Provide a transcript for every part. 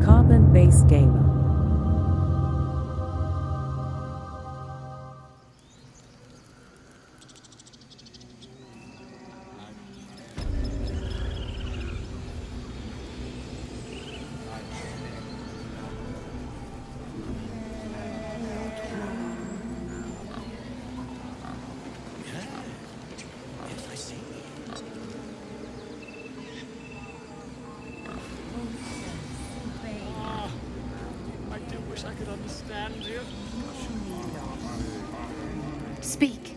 Carbon-based gamer. Speak.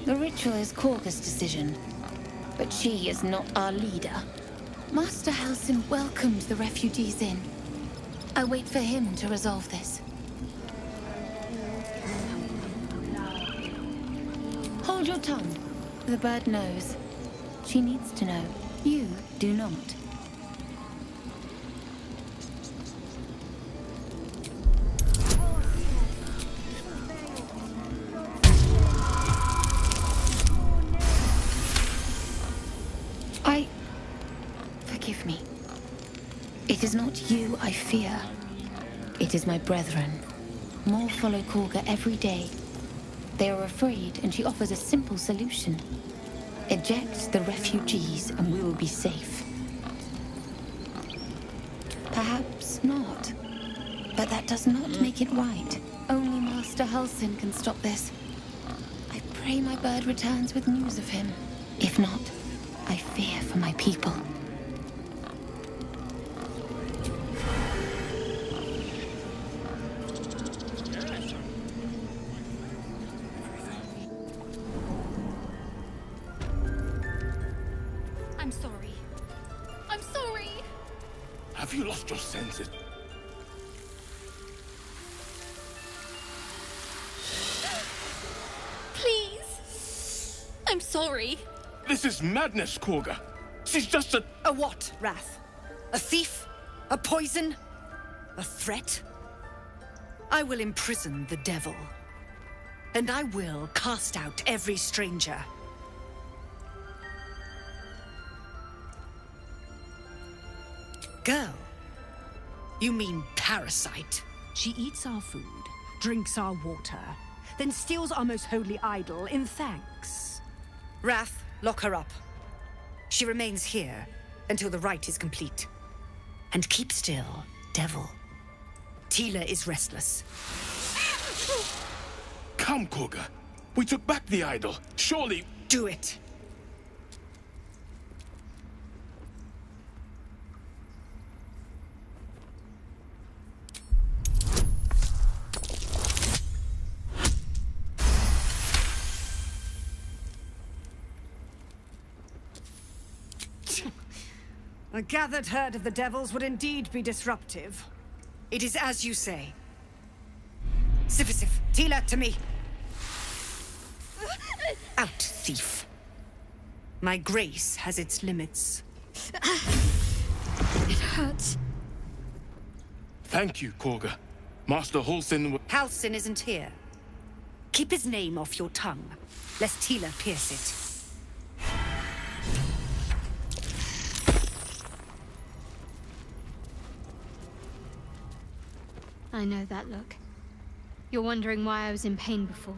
The ritual is Korga's decision, but she is not our leader. Master Halsin welcomed the refugees in. I wait for him to resolve this. Hold your tongue. The bird knows. She needs to know. You do not. Forgive me. It is not you I fear. It is my brethren. More follow Korga every day. They are afraid, and she offers a simple solution. Eject the refugees, and we will be safe. Perhaps not. But that does not make it right. Only Master Halsin can stop this. I pray my bird returns with news of him. If not, I fear for my people. I'm sorry. I'm sorry! Have you lost your senses? Please! I'm sorry. This is madness, Korga. She's just a... A what, Wrath? A thief? A poison? A threat? I will imprison the devil. And I will cast out every stranger. Girl? You mean parasite? She eats our food, drinks our water, then steals our most holy idol in thanks. Wrath, lock her up. She remains here until the rite is complete. And keep still, devil. Tila is restless. Come, Korga. We took back the idol. Surely... Do it. A gathered herd of the devils would indeed be disruptive. It is as you say. Sifisif, Tila, to me. Out, thief. My grace has its limits. It hurts. Thank you, Korga. Master Halsin... Halsin isn't here. Keep his name off your tongue, lest Tila pierce it. I know that look. You're wondering why I was in pain before.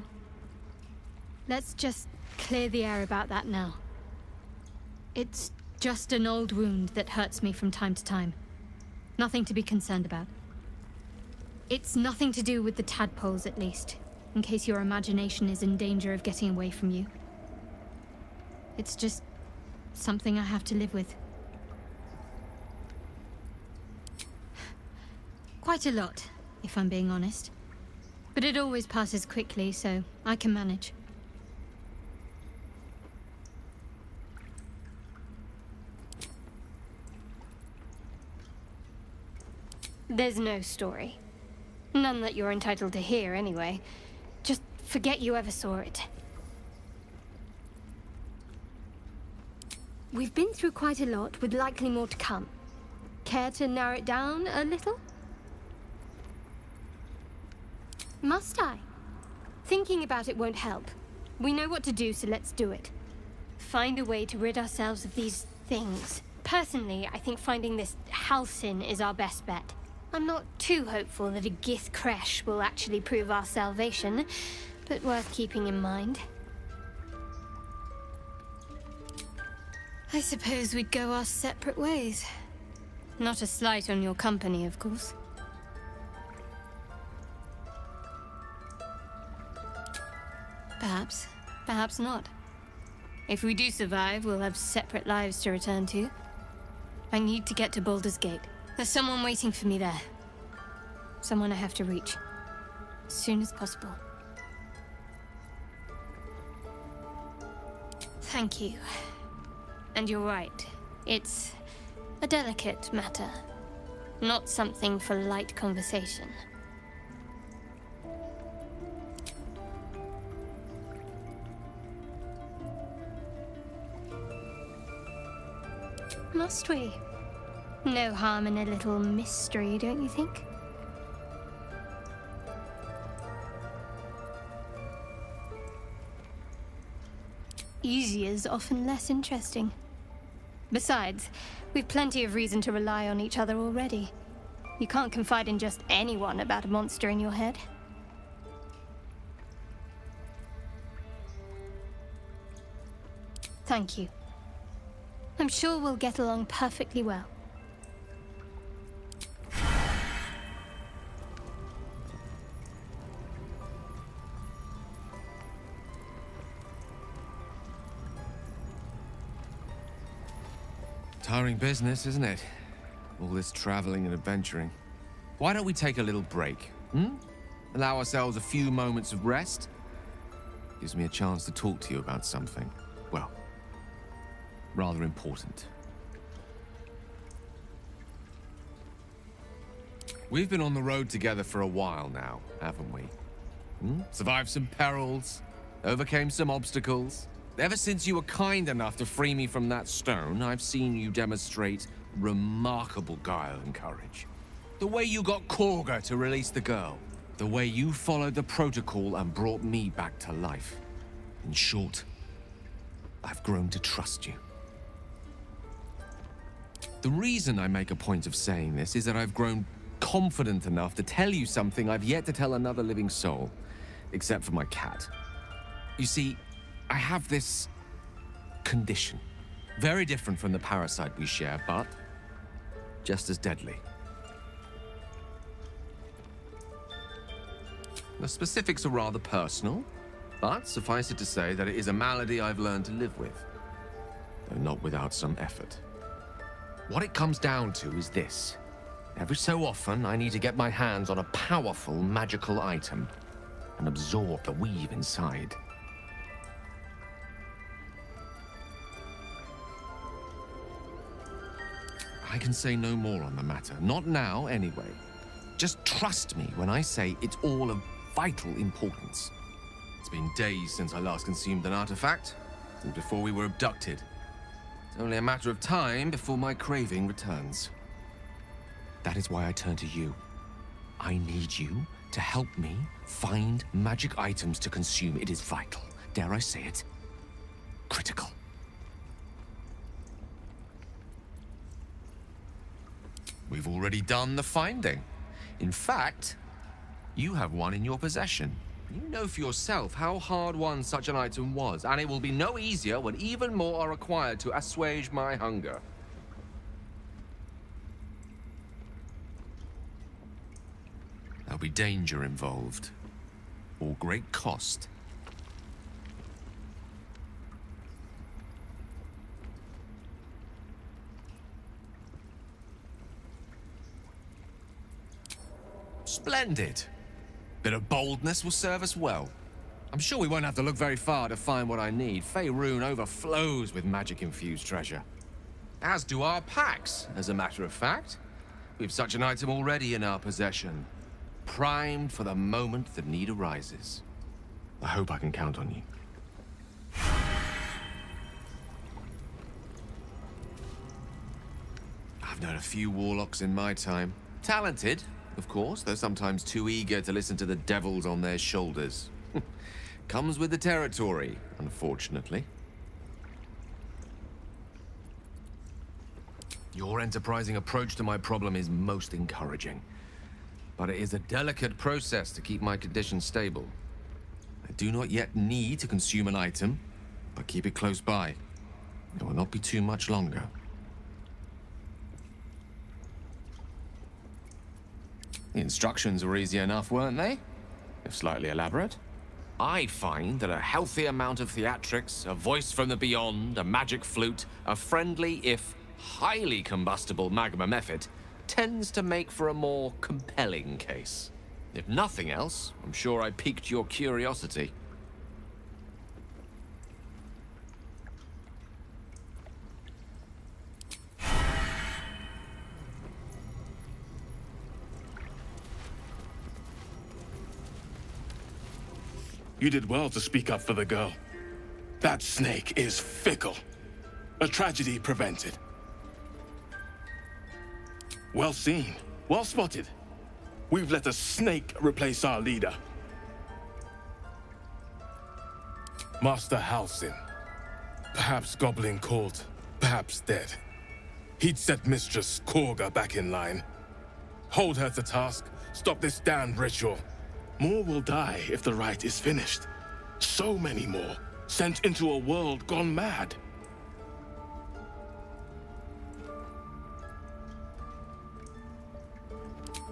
Let's just clear the air about that now. It's just an old wound that hurts me from time to time. Nothing to be concerned about. It's nothing to do with the tadpoles, at least, in case your imagination is in danger of getting away from you. It's just something I have to live with. Quite a lot, if I'm being honest. But it always passes quickly, so I can manage. There's no story. None that you're entitled to hear, anyway. Just forget you ever saw it. We've been through quite a lot, with likely more to come. Care to narrow it down a little? Must I? Thinking about it won't help. We know what to do, so let's do it. Find a way to rid ourselves of these things. Personally, I think finding this Halcyon is our best bet. I'm not too hopeful that a Gith Kresh will actually prove our salvation, but worth keeping in mind. I suppose we'd go our separate ways. Not a slight on your company, of course. Perhaps. Perhaps not. If we do survive, we'll have separate lives to return to. I need to get to Baldur's Gate. There's someone waiting for me there. Someone I have to reach. As soon as possible. Thank you. And you're right. It's a delicate matter. Not something for light conversation. Must we? No harm in a little mystery, don't you think? Easy is often less interesting. Besides, we've plenty of reason to rely on each other already. You can't confide in just anyone about a monster in your head. Thank you. I'm sure we'll get along perfectly well. Tiring business, isn't it? All this traveling and adventuring. Why don't we take a little break, Allow ourselves a few moments of rest? Gives me a chance to talk to you about something, well, rather important. We've been on the road together for a while now, haven't we? Survived some perils, overcame some obstacles. Ever since you were kind enough to free me from that stone, I've seen you demonstrate remarkable guile and courage. The way you got Korga to release the girl. The way you followed the protocol and brought me back to life. In short, I've grown to trust you. The reason I make a point of saying this is that I've grown confident enough to tell you something I've yet to tell another living soul, except for my cat. You see, I have this condition. Very different from the parasite we share, but just as deadly. The specifics are rather personal, but suffice it to say that it is a malady I've learned to live with, though not without some effort. What it comes down to is this. Every so often, I need to get my hands on a powerful magical item and absorb the weave inside. I can say no more on the matter. Not now, anyway. Just trust me when I say it's all of vital importance. It's been days since I last consumed an artifact, since before we were abducted. It's only a matter of time before my craving returns. That is why I turn to you. I need you to help me find magic items to consume. It is vital. Dare I say it? Critical. We've already done the finding. In fact, you have one in your possession. You know for yourself how hard-won such an item was, and it will be no easier when even more are required to assuage my hunger. There'll be danger involved, or great cost. Splendid. Bit of boldness will serve us well. I'm sure we won't have to look very far to find what I need. Faerun overflows with magic-infused treasure. As do our packs, as a matter of fact. We've such an item already in our possession. Primed for the moment the need arises. I hope I can count on you. I've known a few warlocks in my time. Talented, of course, though sometimes too eager to listen to the devils on their shoulders. Comes with the territory, unfortunately. Your enterprising approach to my problem is most encouraging. But it is a delicate process to keep my condition stable. I do not yet need to consume an item, but keep it close by. It will not be too much longer. The instructions were easy enough, weren't they? If slightly elaborate. I find that a healthy amount of theatrics, a voice from the beyond, a magic flute, a friendly, if highly combustible magma method, tends to make for a more compelling case. If nothing else, I'm sure I piqued your curiosity. You did well to speak up for the girl. That snake is fickle. A tragedy prevented. Well seen. Well spotted. We've let a snake replace our leader. Master Halsin. Perhaps goblin caught, perhaps dead. He'd set Mistress Korga back in line. Hold her to task, stop this damned ritual. More will die if the rite is finished. So many more, sent into a world gone mad.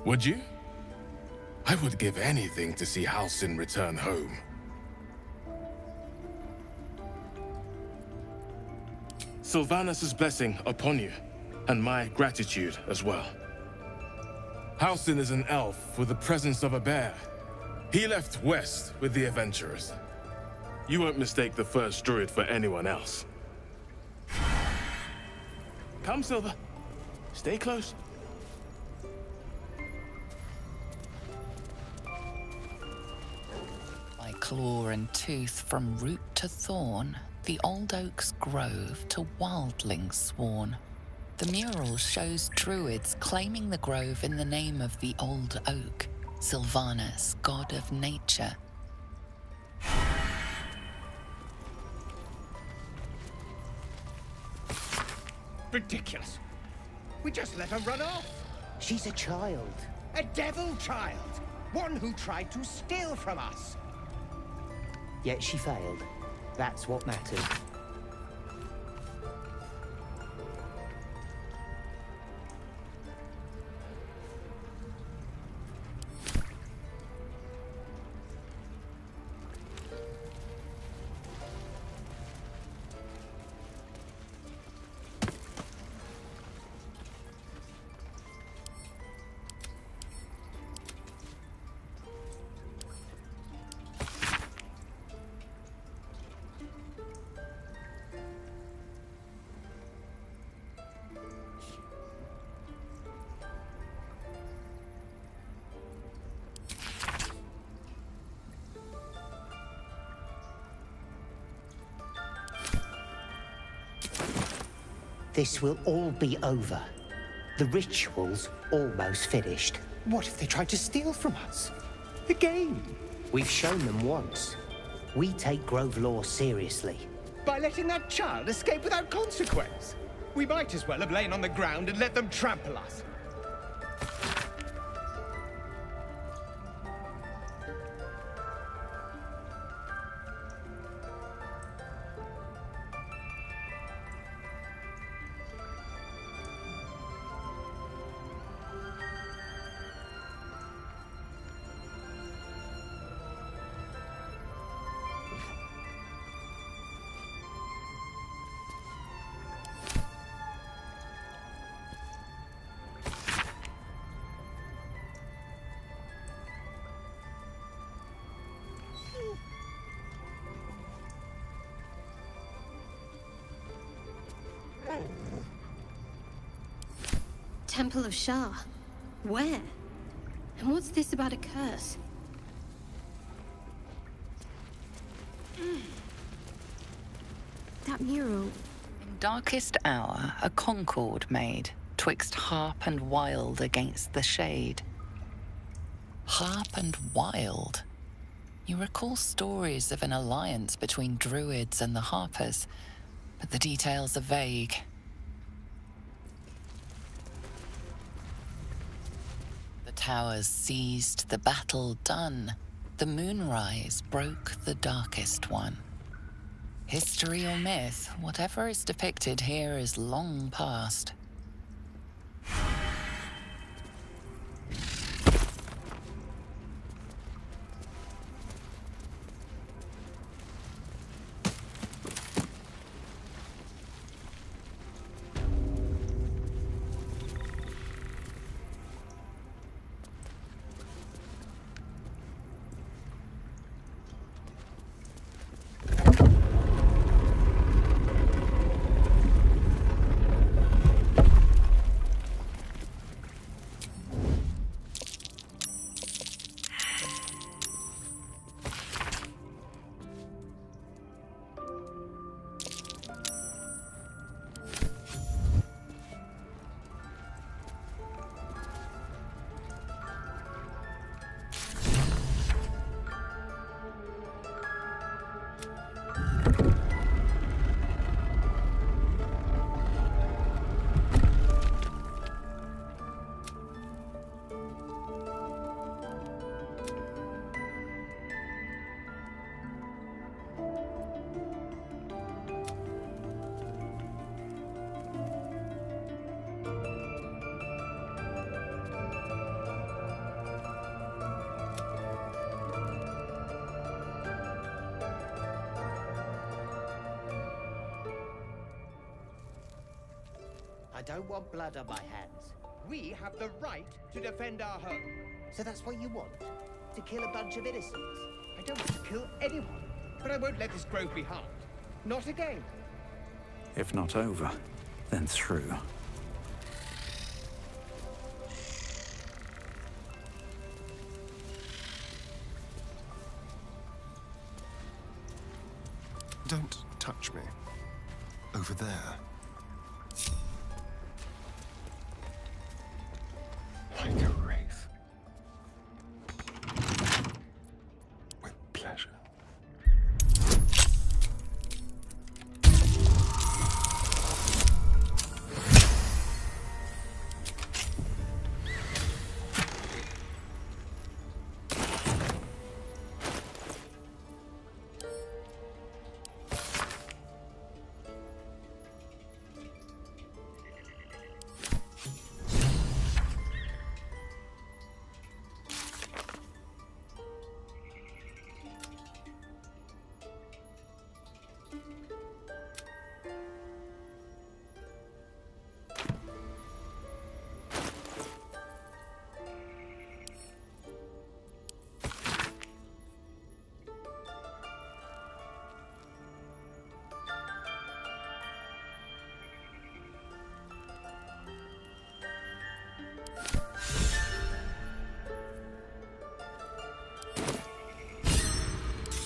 Would you? I would give anything to see Halsin return home. Sylvanus' blessing upon you, and my gratitude as well. Halsin is an elf with the presence of a bear. He left west with the adventurers. You won't mistake the first druid for anyone else. Come, Silver. Stay close. By claw and tooth from root to thorn, the old oak's grove to wildlings sworn. The mural shows druids claiming the grove in the name of the old oak, Sylvanus, god of nature. Ridiculous. We just let her run off. She's a child. A devil child. One who tried to steal from us. Yet she failed. That's what matters. This will all be over. The ritual's almost finished. What if they tried to steal from us? Again? We've shown them once. We take Grove law seriously. By letting that child escape without consequence? We might as well have lain on the ground and let them trample us. Temple of Shah. Where? And what's this about a curse? That mural. In darkest hour, a concord made, twixt harp and wild against the shade. Harp and wild. You recall stories of an alliance between druids and the harpers, but the details are vague. The towers seized, the battle done. The moonrise broke the darkest one. History or myth, whatever is depicted here is long past. I don't want blood on my hands. We have the right to defend our home. So that's what you want? To kill a bunch of innocents? I don't want to kill anyone, but I won't let this grove be harmed. Not again. If not over, then through. Don't touch me. Over there. Like a wraith. With pleasure.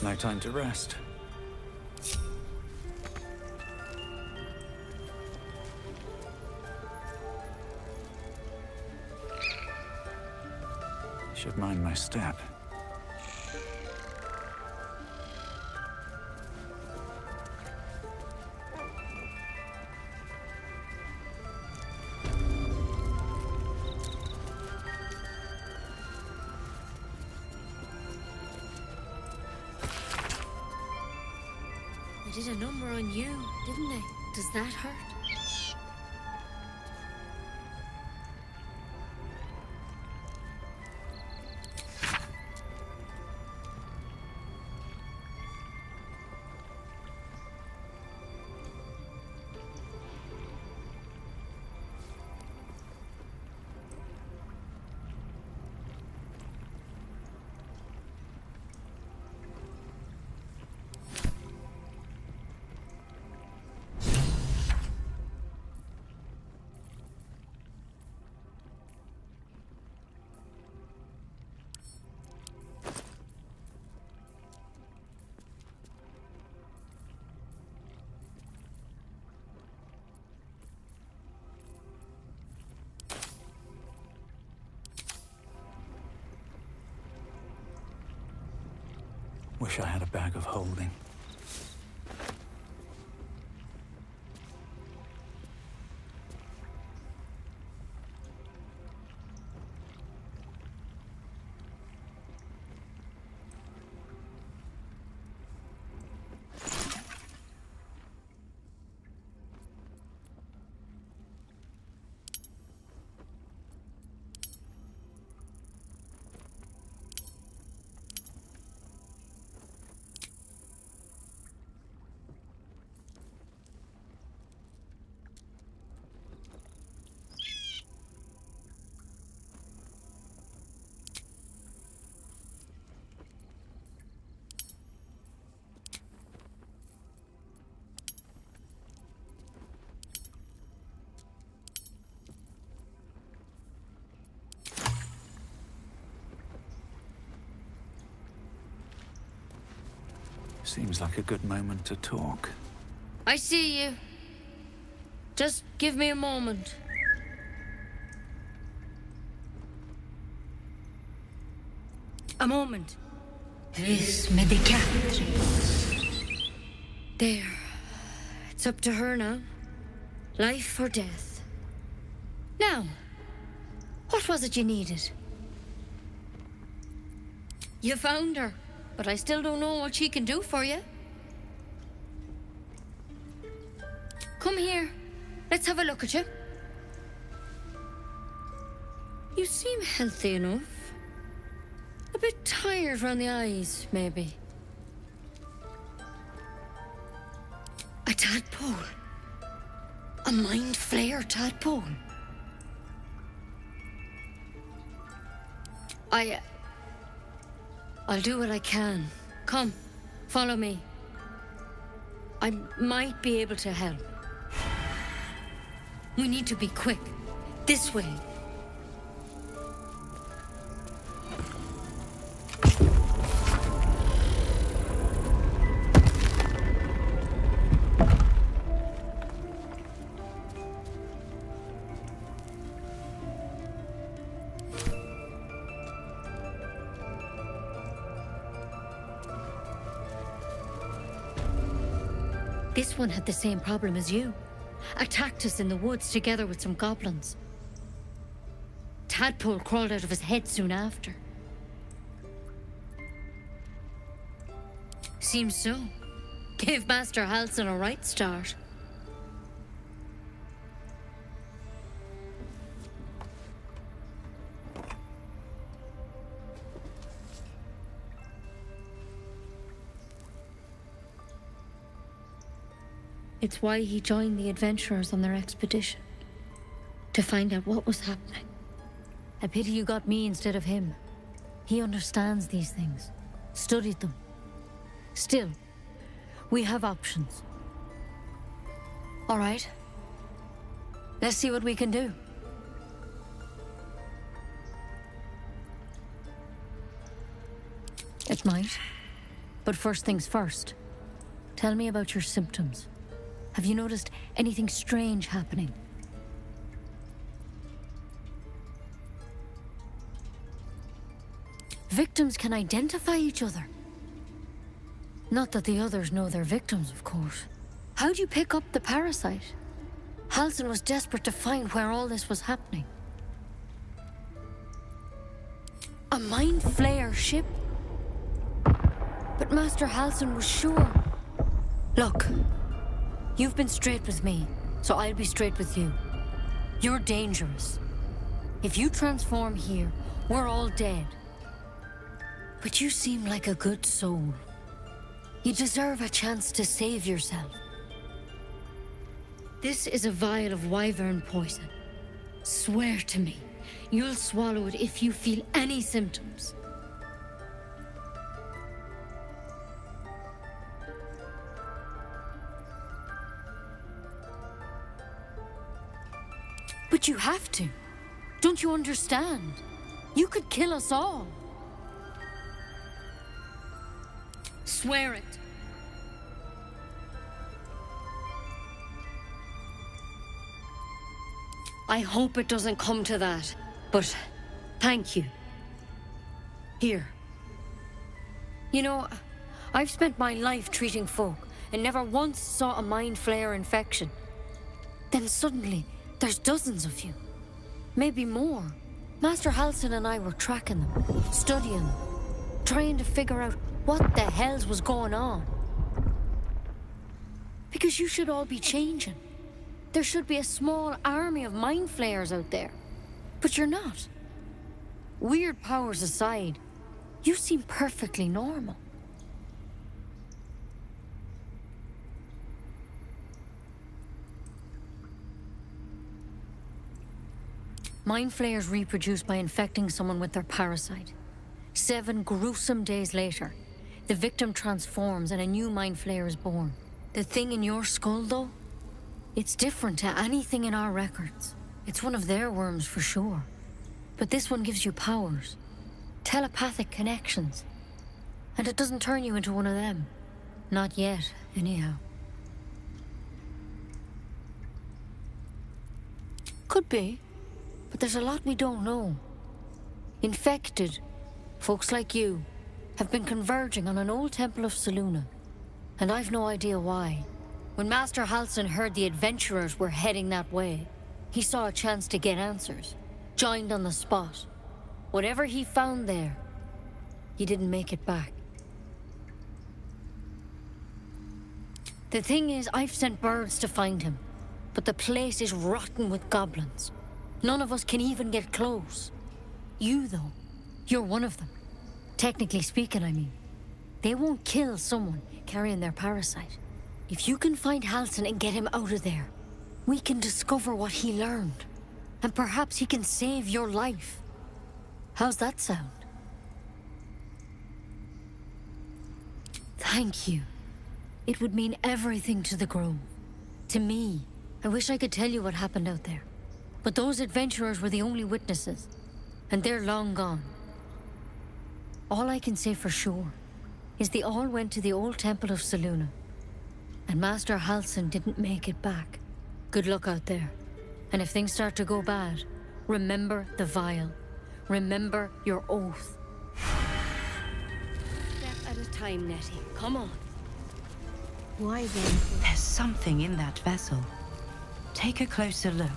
No time to rest. Should mind my step. They did a number on you, didn't they? Does that hurt? Wish I had a bag of holding. Seems like a good moment to talk. I see you. Just give me a moment. A moment. Vis medicatrix. There. It's up to her now. Life or death. Now, what was it you needed? You found her, but I still don't know what she can do for you. Come here. Let's have a look at you. You seem healthy enough. A bit tired around the eyes, maybe. A tadpole. A mind flayer tadpole. I'll do what I can. Come, follow me. I might be able to help. We need to be quick. This way. This one had the same problem as you. Attacked us in the woods together with some goblins. Tadpole crawled out of his head soon after. Seems so. Gave Master Halsin a right start. It's why he joined the adventurers on their expedition. To find out what was happening. A pity you got me instead of him. He understands these things. Studied them. Still, we have options. All right. Let's see what we can do. It might. But first things first. Tell me about your symptoms. Have you noticed anything strange happening? Victims can identify each other. Not that the others know they're victims, of course. How'd you pick up the parasite? Halsin was desperate to find where all this was happening. A mind flayer ship? But Master Halsin was sure. Look. You've been straight with me, so I'll be straight with you. You're dangerous. If you transform here, we're all dead. But you seem like a good soul. You deserve a chance to save yourself. This is a vial of wyvern poison. Swear to me, you'll swallow it if you feel any symptoms. But you have to. Don't you understand? You could kill us all. Swear it. I hope it doesn't come to that, but thank you. Here. You know, I've spent my life treating folk and never once saw a mind flayer infection. Then suddenly, there's dozens of you. Maybe more. Master Halsin and I were tracking them, studying them, trying to figure out what the hells was going on. Because you should all be changing. There should be a small army of mind flayers out there. But you're not. Weird powers aside, you seem perfectly normal. Mind flayers reproduce by infecting someone with their parasite. 7 gruesome days later, the victim transforms and a new mind flayer is born. The thing in your skull, though? It's different to anything in our records. It's one of their worms for sure. But this one gives you powers. Telepathic connections. And it doesn't turn you into one of them. Not yet, anyhow. Could be. But there's a lot we don't know. Infected, folks like you, have been converging on an old temple of Selûne. And I've no idea why. When Master Halsin heard the adventurers were heading that way, he saw a chance to get answers. Joined on the spot. Whatever he found there, he didn't make it back. The thing is, I've sent birds to find him. But the place is rotten with goblins. None of us can even get close. You, though, you're one of them. Technically speaking, I mean. They won't kill someone carrying their parasite. If you can find Halsin and get him out of there, we can discover what he learned. And perhaps he can save your life. How's that sound? Thank you. It would mean everything to the Grove. To me. I wish I could tell you what happened out there. But those adventurers were the only witnesses, and they're long gone. All I can say for sure is they all went to the old temple of Selûne, and Master Halsin didn't make it back. Good luck out there. And if things start to go bad, remember the vial. Remember your oath. Step at a time, Nettie. Come on. Why then? There's something in that vessel. Take a closer look.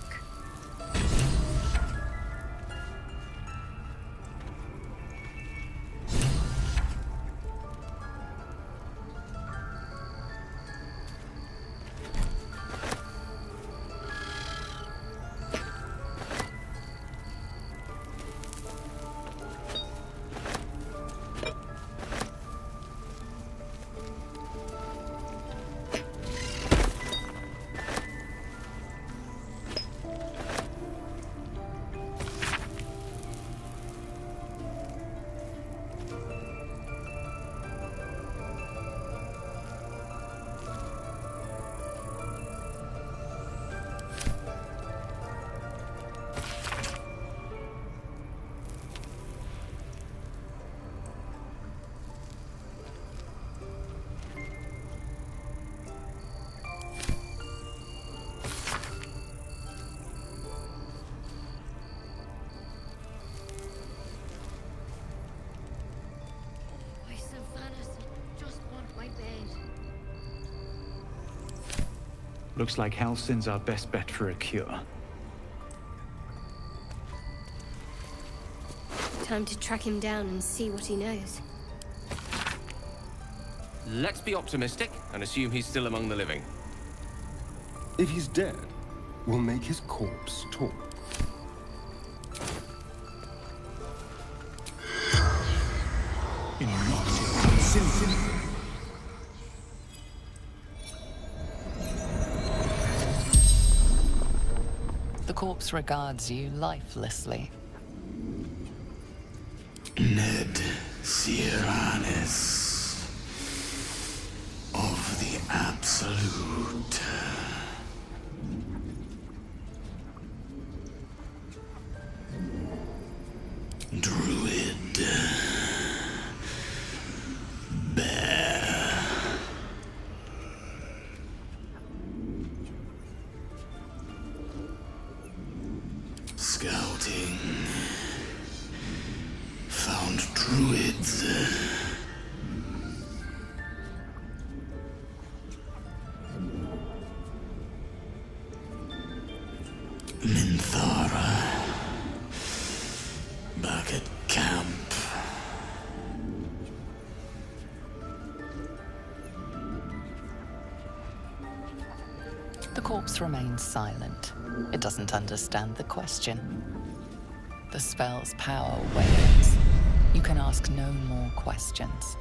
Looks like Halsin's our best bet for a cure. Time to track him down and see what he knows. Let's be optimistic and assume he's still among the living. If he's dead, we'll make his corpse talk. The corpse regards you lifelessly. Ned Sierranes of the Absolute. Druid. Bear. Scouting. Found druids. Minthara. Back at camp. The corpse remains silent. It doesn't understand the question. The spell's power wanes. You can ask no more questions.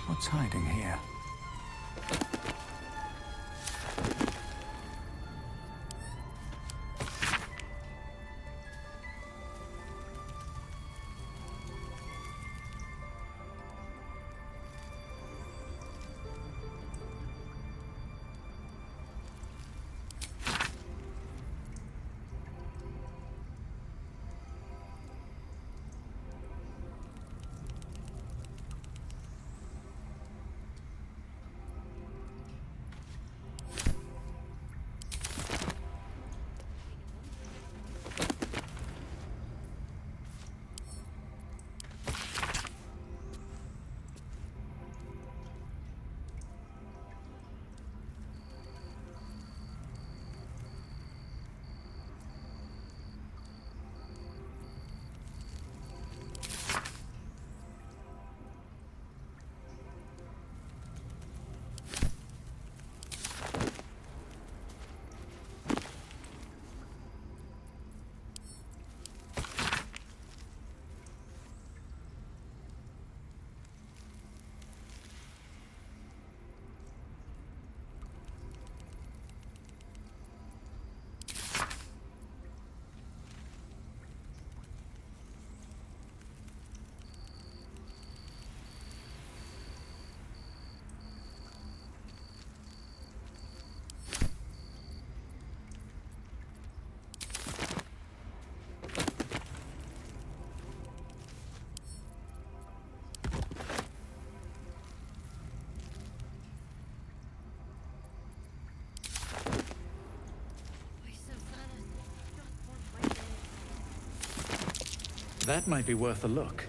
What's hiding here? That might be worth a look.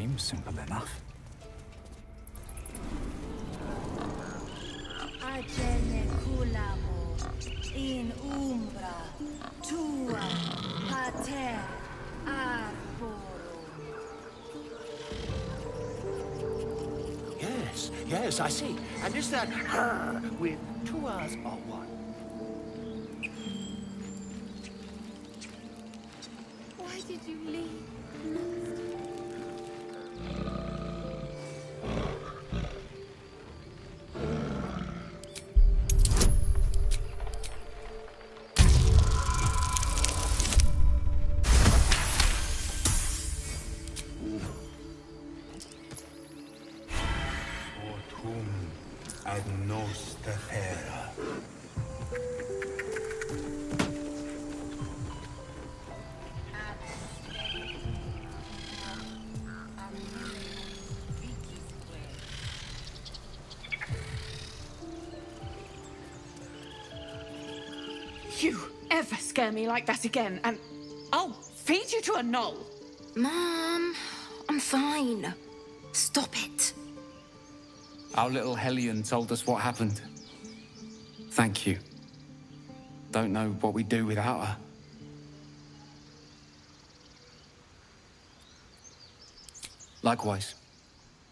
Seems simple enough. Agene culamo in umbra tua pater arborum. Yes, I see. And is that her with 2 R's or 1? Why did you leave? You ever scare me like that again, and I'll feed you to a knoll. Mom, I'm fine. Stop it. Our little Hellion told us what happened. Thank you. Don't know what we'd do without her. Likewise.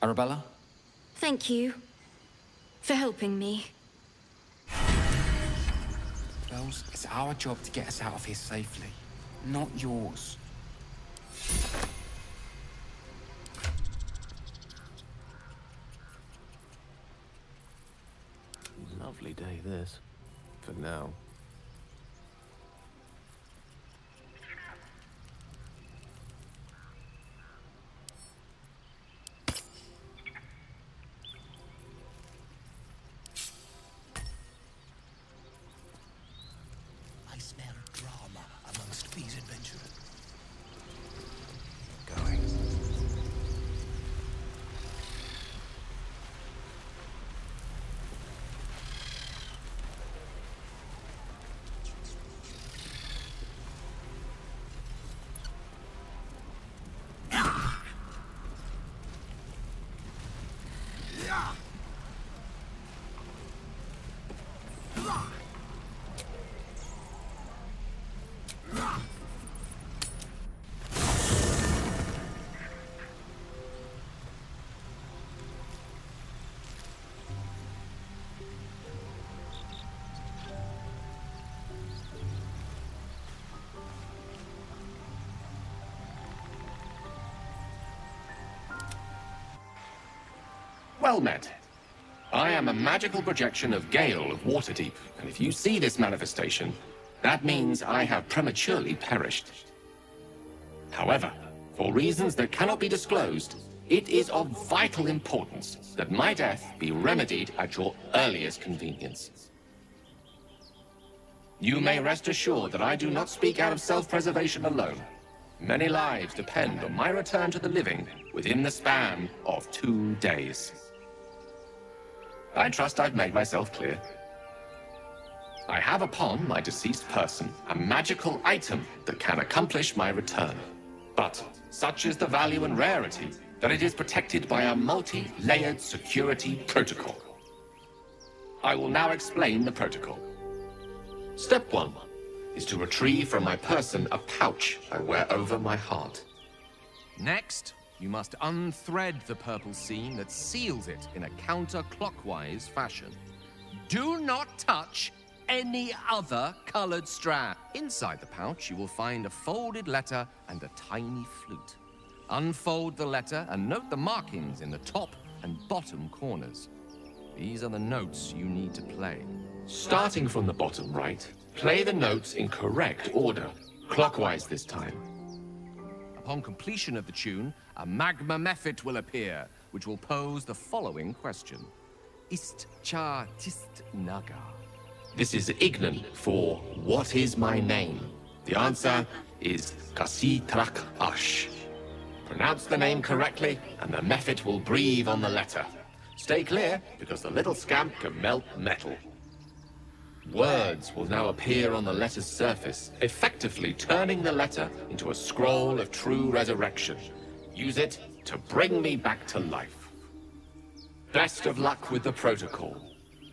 Arabella? Thank you for helping me. Bells, it's our job to get us out of here safely, not yours. Lovely day, this. For now. I smell drama amongst these adventurers. Well met. I am a magical projection of Gale of Waterdeep, and if you see this manifestation, that means I have prematurely perished. However, for reasons that cannot be disclosed, it is of vital importance that my death be remedied at your earliest convenience. You may rest assured that I do not speak out of self-preservation alone. Many lives depend on my return to the living within the span of 2 days. I trust I've made myself clear. I have upon my deceased person a magical item that can accomplish my return. But such is the value and rarity that it is protected by a multi-layered security protocol. I will now explain the protocol. Step 1 is to retrieve from my person a pouch I wear over my heart. Next, you must unthread the purple seam that seals it in a counterclockwise fashion. Do not touch any other colored strand. Inside the pouch, you will find a folded letter and a tiny flute. Unfold the letter and note the markings in the top and bottom corners. These are the notes you need to play. Starting from the bottom right, play the notes in correct order, clockwise this time. Upon completion of the tune, a magma mephit will appear, which will pose the following question. Ist cha tist naga? This is Ignan for what is my name? The answer is Kasitrak Ash. Pronounce the name correctly, and the mephit will breathe on the letter. Stay clear, because the little scamp can melt metal. Words will now appear on the letter's surface, effectively turning the letter into a scroll of true resurrection. Use it to bring me back to life. Best of luck with the protocol.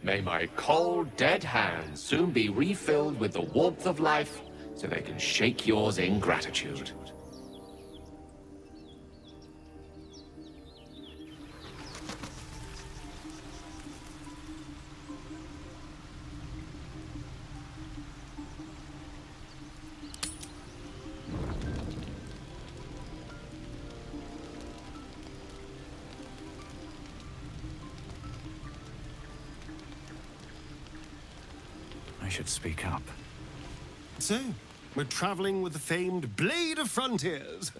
May my cold, dead hands soon be refilled with the warmth of life so they can shake yours in gratitude. I should speak up. So, we're traveling with the famed Blade of Frontiers.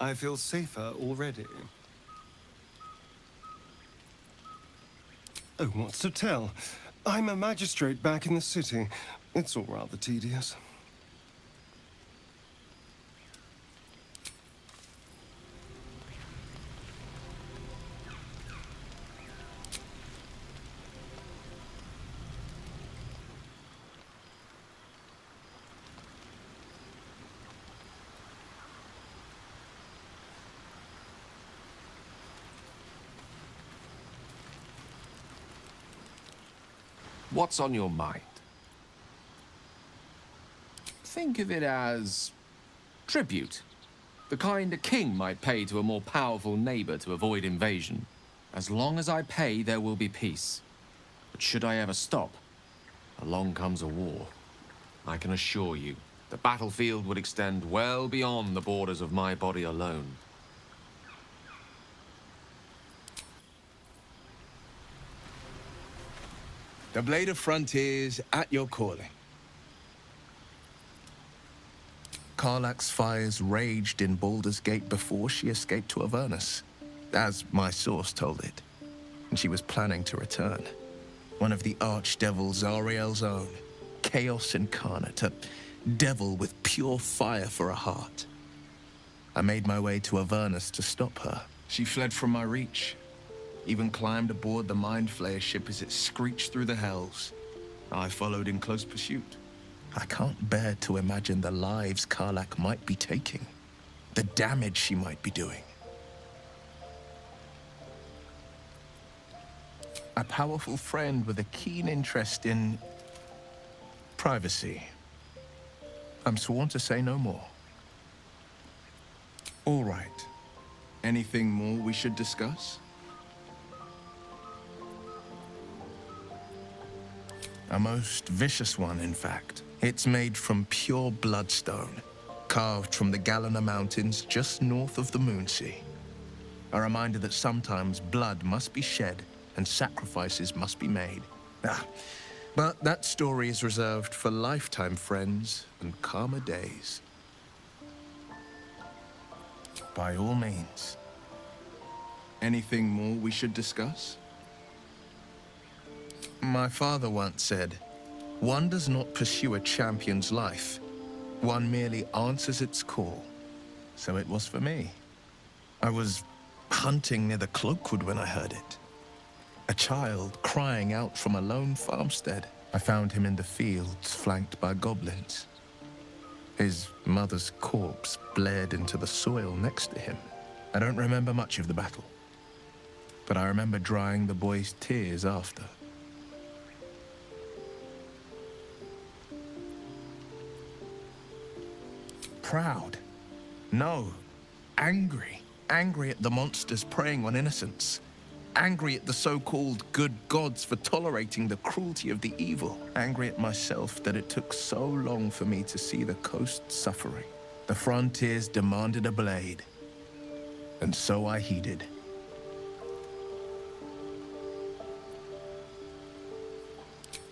I feel safer already. Oh, what's to tell? I'm a magistrate back in the city. It's all rather tedious. What's on your mind? Think of it as tribute. The kind a king might pay to a more powerful neighbor to avoid invasion. As long as I pay, there will be peace. But should I ever stop, along comes a war. I can assure you, the battlefield would extend well beyond the borders of my body alone. The Blade of Frontiers at your calling. Karlach's fires raged in Baldur's Gate before she escaped to Avernus, as my source told it. And she was planning to return. One of the archdevil Zariel's own, chaos incarnate, a devil with pure fire for a heart. I made my way to Avernus to stop her. She fled from my reach. Even climbed aboard the Mind Flayer ship as it screeched through the hells. I followed in close pursuit. I can't bear to imagine the lives Karlach might be taking, the damage she might be doing. A powerful friend with a keen interest in privacy. I'm sworn to say no more. All right. Anything more we should discuss? A most vicious one, in fact. It's made from pure bloodstone, carved from the Galena Mountains just north of the Moonsea. A reminder that sometimes blood must be shed and sacrifices must be made. But that story is reserved for lifetime friends and calmer days. By all means. Anything more we should discuss? My father once said, one does not pursue a champion's life. One merely answers its call. So it was for me. I was hunting near the Cloakwood when I heard it. A child crying out from a lone farmstead. I found him in the fields, flanked by goblins. His mother's corpse blared into the soil next to him. I don't remember much of the battle, but I remember drying the boy's tears after. Proud? No. Angry. Angry at the monsters preying on innocents. Angry at the so-called good gods for tolerating the cruelty of the evil. Angry at myself that it took so long for me to see the coast suffering. The frontiers demanded a blade. And so I heeded.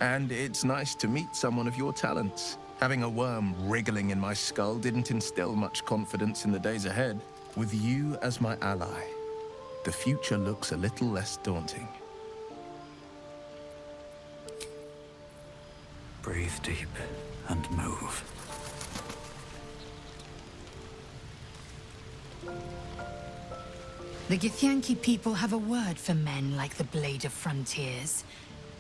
And it's nice to meet someone of your talents. Having a worm wriggling in my skull didn't instill much confidence in the days ahead. With you as my ally, the future looks a little less daunting. Breathe deep and move. The Githyanki people have a word for men like the Blade of Frontiers.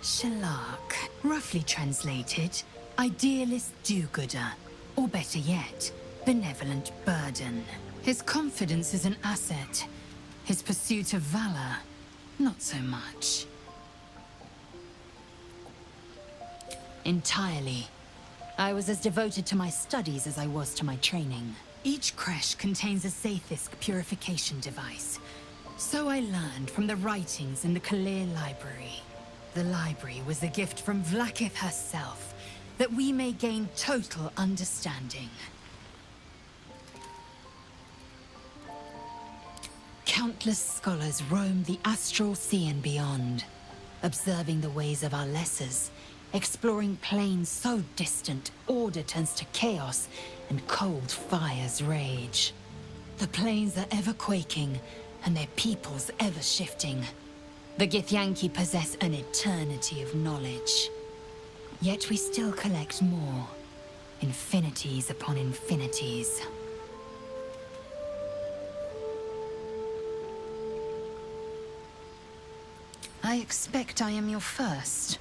Shalak. Roughly translated, idealist do-gooder. Or better yet, benevolent burden. His confidence is an asset, His pursuit of valor, not so much. Entirely. I was as devoted to my studies as I was to my training. Each creche contains a Zaithisk purification device. So I learned from the writings in the Kalir Library. The library was a gift from Vlaakith herself, that we may gain total understanding. Countless scholars roam the astral sea and beyond, observing the ways of our lessers, exploring planes so distant, order turns to chaos, and cold fires rage. The planes are ever quaking, and their peoples ever shifting. The Githyanki possess an eternity of knowledge. Yet we still collect more, infinities upon infinities. I expect I am your first.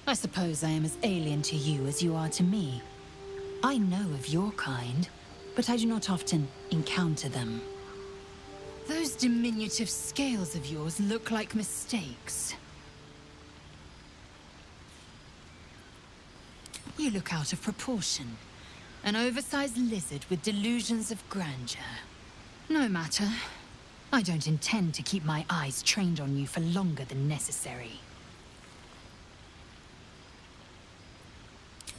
I suppose I am as alien to you as you are to me. I know of your kind, but I do not often encounter them. Those diminutive scales of yours look like mistakes. You look out of proportion. An oversized lizard with delusions of grandeur. No matter. I don't intend to keep my eyes trained on you for longer than necessary.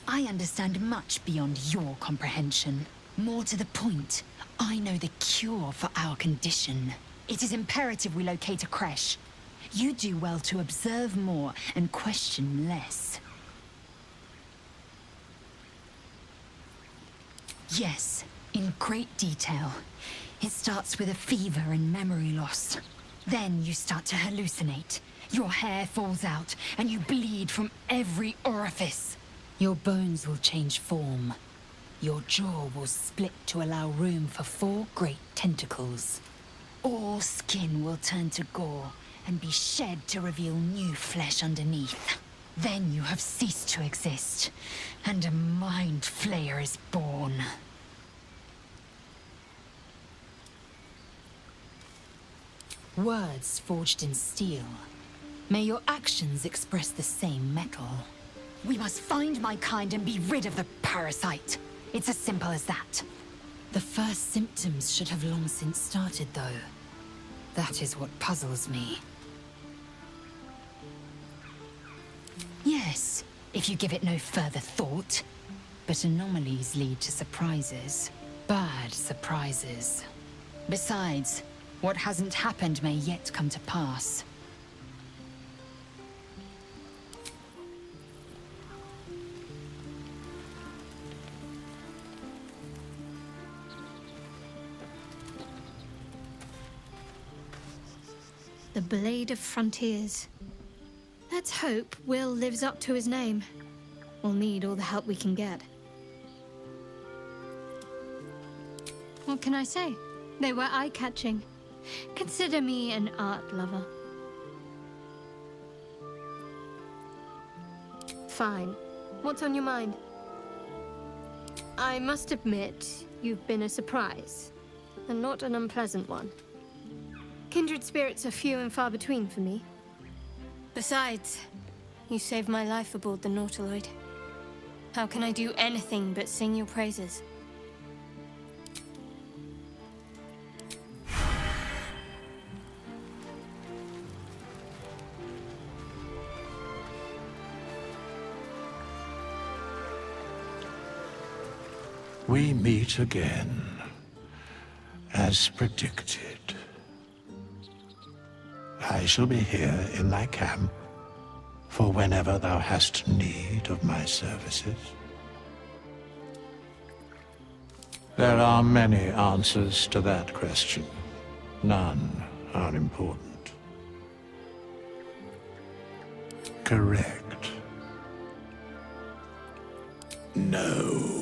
I understand much beyond your comprehension. More to the point, I know the cure for our condition. It is imperative we locate a creche. You do well to observe more and question less. Yes, in great detail. It starts with a fever and memory loss. Then you start to hallucinate. Your hair falls out, and you bleed from every orifice. Your bones will change form. Your jaw will split to allow room for 4 great tentacles. All skin will turn to gore and be shed to reveal new flesh underneath. Then you have ceased to exist, and a mind flayer is born. Words forged in steel. May your actions express the same metal. We must find my kind and be rid of the parasite. It's as simple as that. The first symptoms should have long since started, though. That is what puzzles me. Yes, if you give it no further thought. But anomalies lead to surprises. Bad surprises. Besides, what hasn't happened may yet come to pass. The Blade of Frontiers. Let's hope Will lives up to his name. We'll need all the help we can get. What can I say? They were eye-catching. Consider me an art lover. Fine. What's on your mind? I must admit, you've been a surprise, and not an unpleasant one. Kindred spirits are few and far between for me. Besides, you saved my life aboard the Nautiloid. How can I do anything but sing your praises? We meet again, as predicted. I shall be here in thy camp for whenever thou hast need of my services. There are many answers to that question. None are important. Correct. No.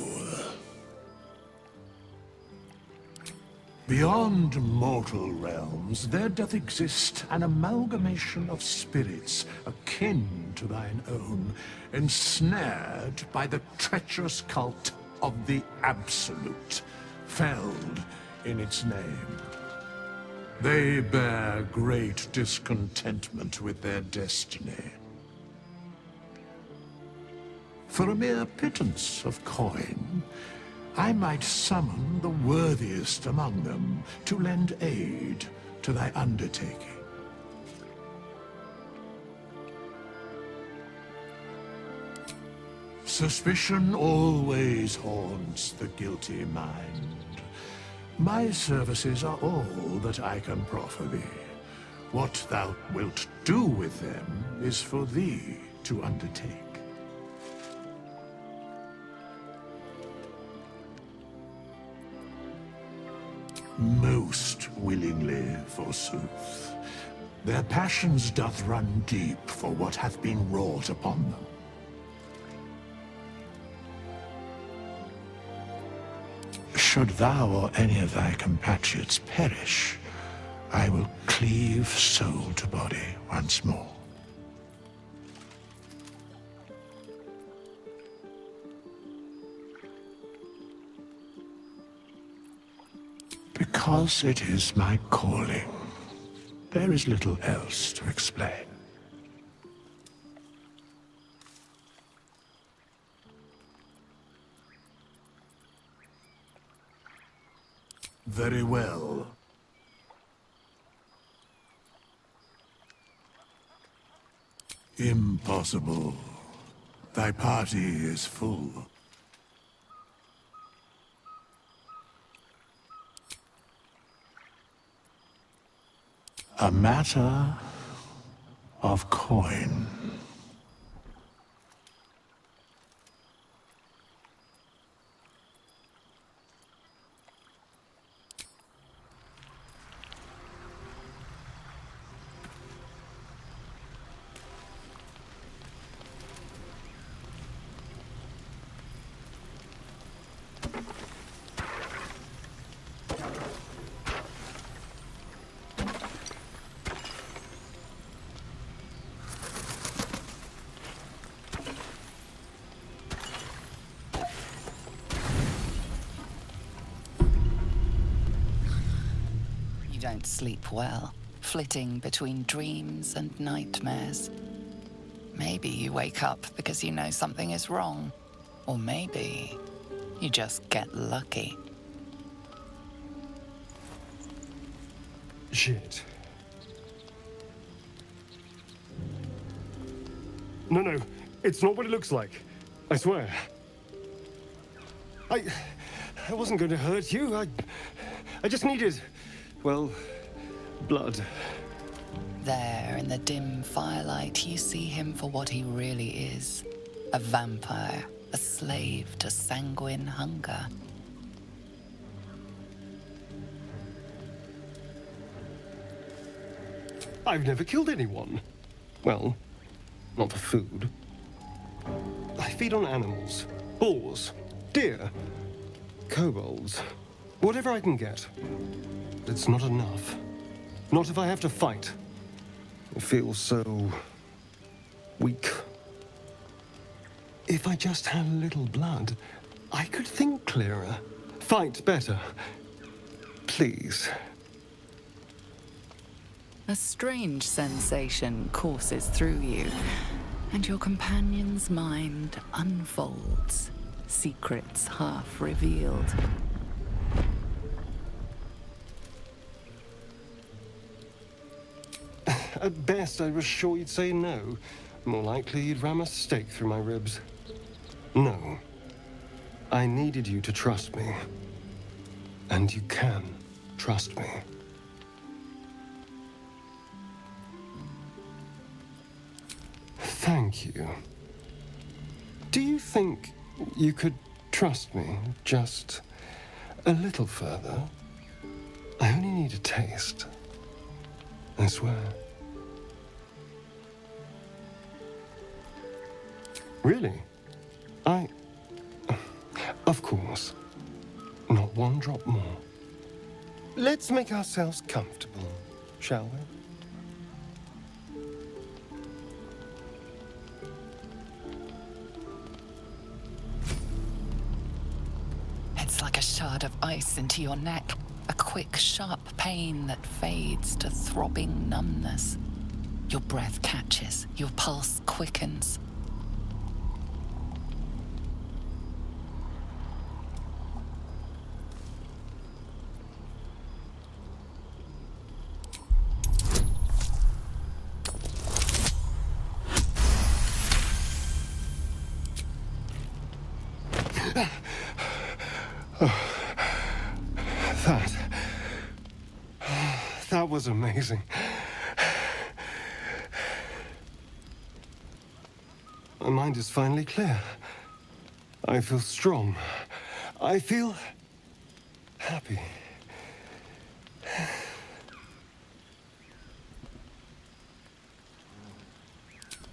Beyond mortal realms, there doth exist an amalgamation of spirits akin to thine own, ensnared by the treacherous cult of the Absolute, felled in its name. They bear great discontentment with their destiny. For a mere pittance of coin, I might summon the worthiest among them to lend aid to thy undertaking. Suspicion always haunts the guilty mind. My services are all that I can proffer thee. What thou wilt do with them is for thee to undertake. Most willingly, forsooth. Their passions doth run deep for what hath been wrought upon them. Should thou or any of thy compatriots perish, I will cleave soul to body once more. Because it is my calling. There is little else to explain. Very well. Impossible. Thy party is full. A matter of coin. Don't sleep well, flitting between dreams and nightmares. Maybe you wake up because you know something is wrong, or maybe you just get lucky. Shit. No, it's not what it looks like. I swear. I wasn't going to hurt you. I just needed, well, blood. There, in the dim firelight, you see him for what he really is. A vampire, a slave to sanguine hunger. I've never killed anyone. Well, not for food. I feed on animals. Boars, deer, kobolds, whatever I can get. But it's not enough. Not if I have to fight. I feel so weak. If I just had a little blood, I could think clearer, fight better. Please. A strange sensation courses through you, and your companion's mind unfolds, secrets half revealed. At best, I was sure you'd say no. More likely, you'd ram a stake through my ribs. No. I needed you to trust me. And you can trust me. Thank you. Do you think you could trust me just a little further? I only need a taste. I swear. Really? Of course. Not one drop more. Let's make ourselves comfortable, shall we? It's like a shard of ice into your neck. A quick, sharp pain that fades to throbbing numbness. Your breath catches, your pulse quickens. That was amazing. My mind is finally clear. I feel strong. I feel happy.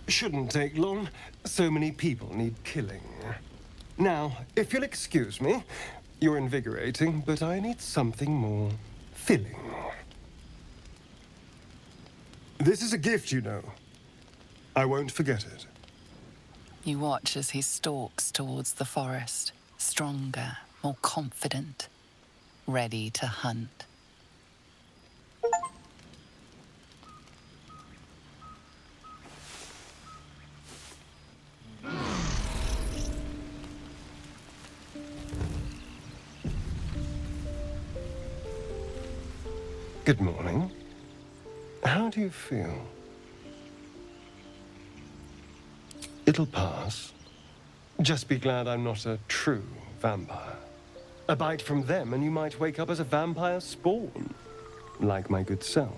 Shouldn't take long. So many people need killing. Now, if you'll excuse me, you're invigorating, but I need something more filling. This is a gift, you know. I won't forget it. You watch as he stalks towards the forest, stronger, more confident, ready to hunt. Good morning. How do you feel? It'll pass. Just be glad I'm not a true vampire. A bite from them and you might wake up as a vampire spawn, like my good self.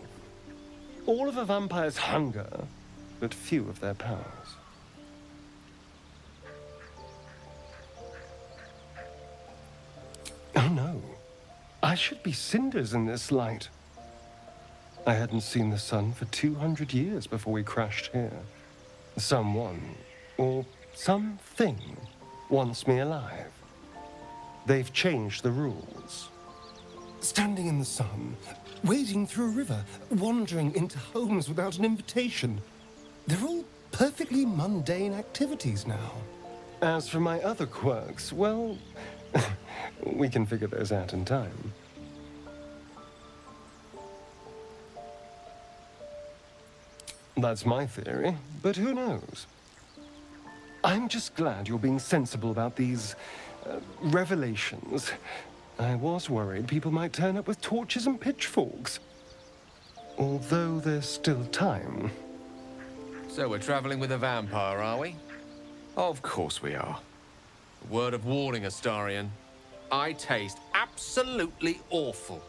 All of a vampire's hunger, but few of their powers. Oh no, I should be cinders in this light. I hadn't seen the sun for 200 years before we crashed here. Someone, or something, wants me alive. They've changed the rules. Standing in the sun, wading through a river, wandering into homes without an invitation. They're all perfectly mundane activities now. As for my other quirks, well, we can figure those out in time. That's my theory, but who knows? I'm just glad you're being sensible about these revelations. I was worried people might turn up with torches and pitchforks. Although there's still time. So we're traveling with a vampire, are we? Of course we are. A word of warning, Astarion. I taste absolutely awful.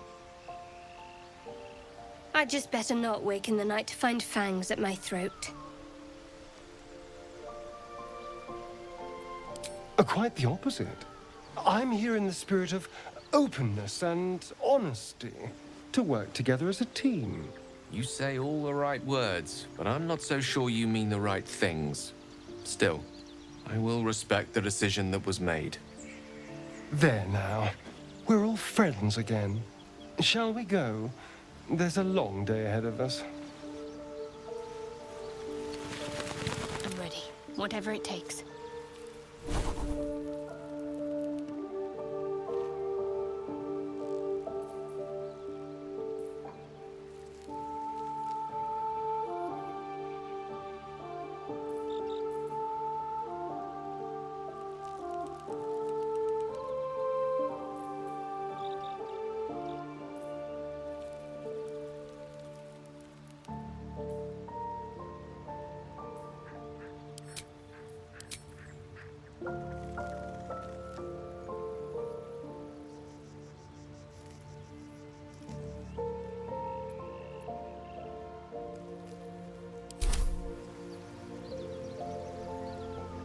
I'd just better not wake in the night to find fangs at my throat. Quite the opposite. I'm here in the spirit of openness and honesty, to work together as a team. You say all the right words, but I'm not so sure you mean the right things. Still, I will respect the decision that was made. There now. We're all friends again. Shall we go? There's a long day ahead of us. I'm ready. Whatever it takes.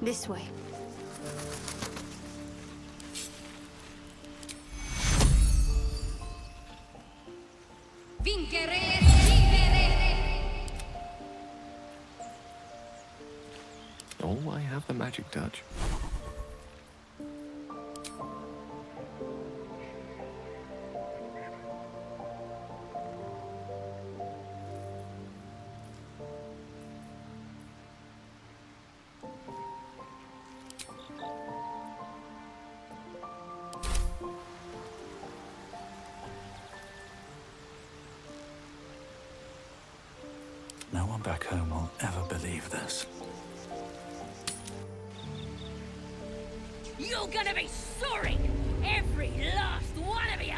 This way. Oh, I have the magic touch. one back home will ever believe this. You're gonna be sorry! Every last one of you!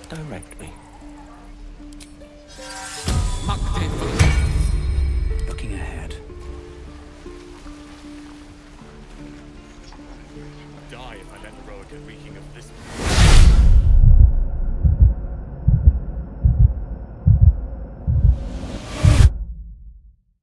Direct me. Looking ahead. Die if I let the road get reeking of this.